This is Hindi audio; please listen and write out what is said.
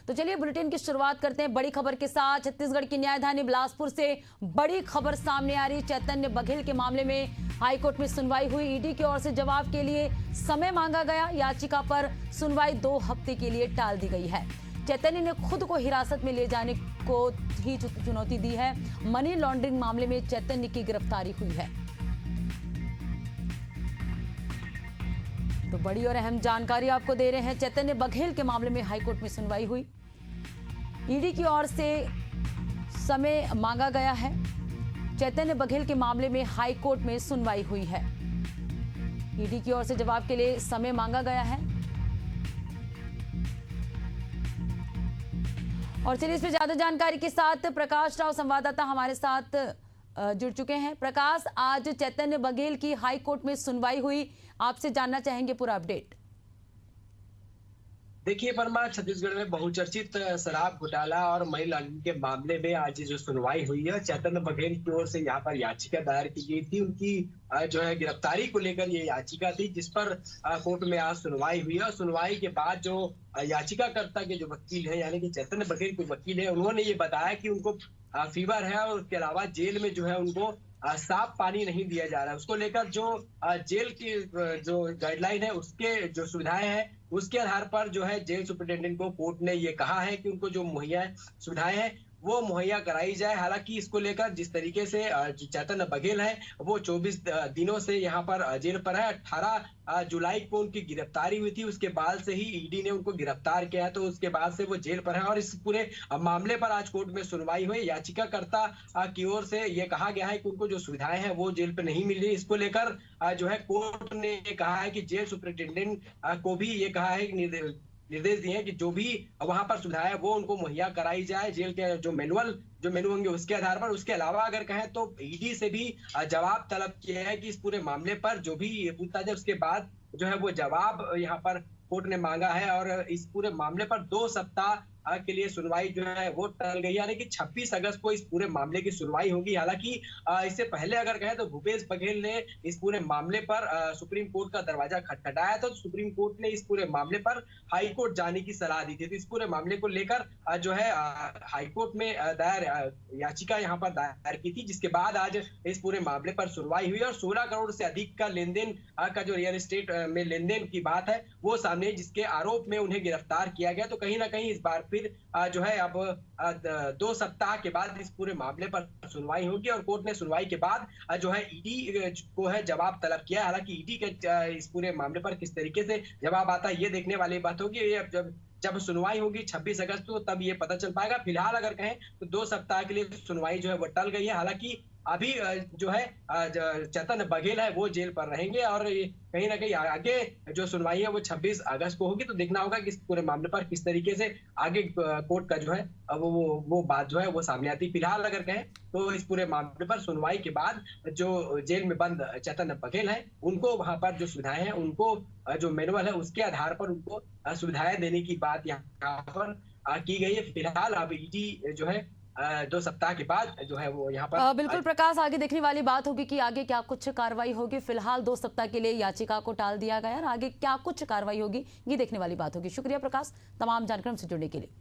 तो चलिए बुलेटिन की शुरुआत करते हैं बड़ी खबर के साथ। छत्तीसगढ़ की न्यायधानी बिलासपुर से बड़ी खबर सामने आ रही। चैतन्य बघेल के मामले में हाईकोर्ट में सुनवाई हुई। ईडी की ओर से जवाब के लिए समय मांगा गया। याचिका पर सुनवाई 2 हफ्ते के लिए टाल दी गई है। चैतन्य ने खुद को हिरासत में ले जाने को ही चुनौती दी है। मनी लॉन्ड्रिंग मामले में चैतन्य की गिरफ्तारी हुई है। तो बड़ी और अहम जानकारी आपको दे रहे हैं। चैतन्य बघेल के मामले में हाईकोर्ट में सुनवाई हुई। ईडी की ओर से समय मांगा गया है। चैतन्य बघेल के मामले में हाईकोर्ट में सुनवाई हुई है। ईडी की ओर से जवाब के लिए समय मांगा गया है। और चलिए इस पर ज्यादा जानकारी के साथ प्रकाश राव संवाददाता हमारे साथ जुड़ चुके हैं। प्रकाश, आज चैतन्य बघेल की हाई कोर्ट में सुनवाई हुई, आपसे जानना चाहेंगे पूरा अपडेट। देखिए परमा, छत्तीसगढ़ में बहुचर्चित शराब घोटाला और मनी लॉन्ड्रिंग के मामले में आज जो सुनवाई हुई है, चैतन्य बघेल की ओर से यहाँ पर याचिका दायर की गई थी। उनकी जो है गिरफ्तारी को लेकर ये याचिका थी, जिस पर कोर्ट में आज सुनवाई हुई है। और सुनवाई के बाद जो याचिकाकर्ता के जो वकील है, यानी कि चैतन्य बघेल के वकील है, उन्होंने ये बताया कि उनको फीवर है और उसके अलावा जेल में जो है उनको साफ पानी नहीं दिया जा रहा है। उसको लेकर जो जेल की जो गाइडलाइन है, उसके जो सुविधाएं हैं, उसके आधार पर जो है जेल सुपरिटेंडेंट को कोर्ट ने ये कहा है कि उनको जो मुहैया सुविधाएं हैं वो मुहैया कराई जाए। हालांकि इसको लेकर जिस तरीके से चैतन्य बघेल है वो 24 दिनों से यहाँ पर जेल पर है। 18 जुलाई को उनकी गिरफ्तारी हुई थी। उसके बाद से ही ईडी ने उनको गिरफ्तार किया, तो उसके बाद से वो जेल पर है। और इस पूरे मामले पर आज कोर्ट में सुनवाई हुई। याचिकाकर्ता की ओर से ये कहा गया है कि उनको जो सुविधाएं हैं वो जेल पर नहीं मिल रही। इसको लेकर जो है कोर्ट ने कहा है कि जेल सुपरिटेंडेंट को भी ये कहा है कि निर्देश दिए हैं कि जो भी वहां पर सुविधाएं है वो उनको मुहैया कराई जाए, जेल के जो मेनू होंगे उसके आधार पर। उसके अलावा अगर कहें तो ईडी से भी जवाब तलब किया है कि इस पूरे मामले पर जो भी पूछताछ है उसके बाद जो है वो जवाब यहाँ पर कोर्ट ने मांगा है। और इस पूरे मामले पर 2 सप्ताह के लिए सुनवाई जो है वो टल गई, यानी कि 26 अगस्त को इस पूरे मामले की सुनवाई होगी। हालांकि इससे पहले अगर कहें तो भूपेश बघेल ने इस पूरे मामले पर सुप्रीम कोर्ट का दरवाजा खटखटाया, तो सुप्रीम कोर्ट ने इस पूरे मामले पर हाई कोर्ट जाने की सलाह दी थी। तो इस पूरे मामले को लेकर जो है हाई कोर्ट में दायर याचिका यहाँ पर दायर की थी, जिसके बाद आज इस पूरे मामले पर सुनवाई हुई। और 16 करोड़ से अधिक का लेनदेन का जो रियल एस्टेट में लेनदेन की बात है वो सामने, जिसके आरोप में उन्हें गिरफ्तार किया गया। तो कहीं ना कहीं इस बार फिर जो है अब 2 सप्ताह के बाद इस पूरे मामले पर सुनवाई होगी। और कोर्ट ने सुनवाई के बाद जो है ईडी को है जवाब तलब किया। हालांकि ईडी के इस पूरे मामले पर किस तरीके से जवाब आता है ये देखने वाली बात होगी। ये जब सुनवाई होगी 26 अगस्त को तब ये पता चल पाएगा। फिलहाल अगर कहें तो 2 सप्ताह के लिए सुनवाई जो है वो टल गई है। हालांकि अभी जो है चैतन्य बघेल है वो जेल पर रहेंगे और कहीं ना कहीं आगे जो सुनवाई है वो 26 अगस्त को होगी। तो देखना होगा कि इस पूरे मामले पर किस तरीके से आगे कोर्ट का जो है वो बात जो है वो सामने आती। फिलहाल अगर कहें तो इस पूरे मामले पर सुनवाई के बाद जो जेल में बंद चैतन्य बघेल है उनको वहां पर जो सुविधाएं हैं, उनको जो मैनुअल है उसके आधार पर उनको सुविधाएं देने की बात यहाँ पर की गई है। फिलहाल अब ईडी जो है 2 सप्ताह के बाद जो है वो यहाँ पर बिल्कुल प्रकाश, आगे देखने वाली बात होगी कि आगे क्या कुछ कार्रवाई होगी। फिलहाल 2 सप्ताह के लिए याचिका को टाल दिया गया और आगे क्या कुछ कार्रवाई होगी ये देखने वाली बात होगी। शुक्रिया प्रकाश तमाम जानकारी से जुड़ने के लिए।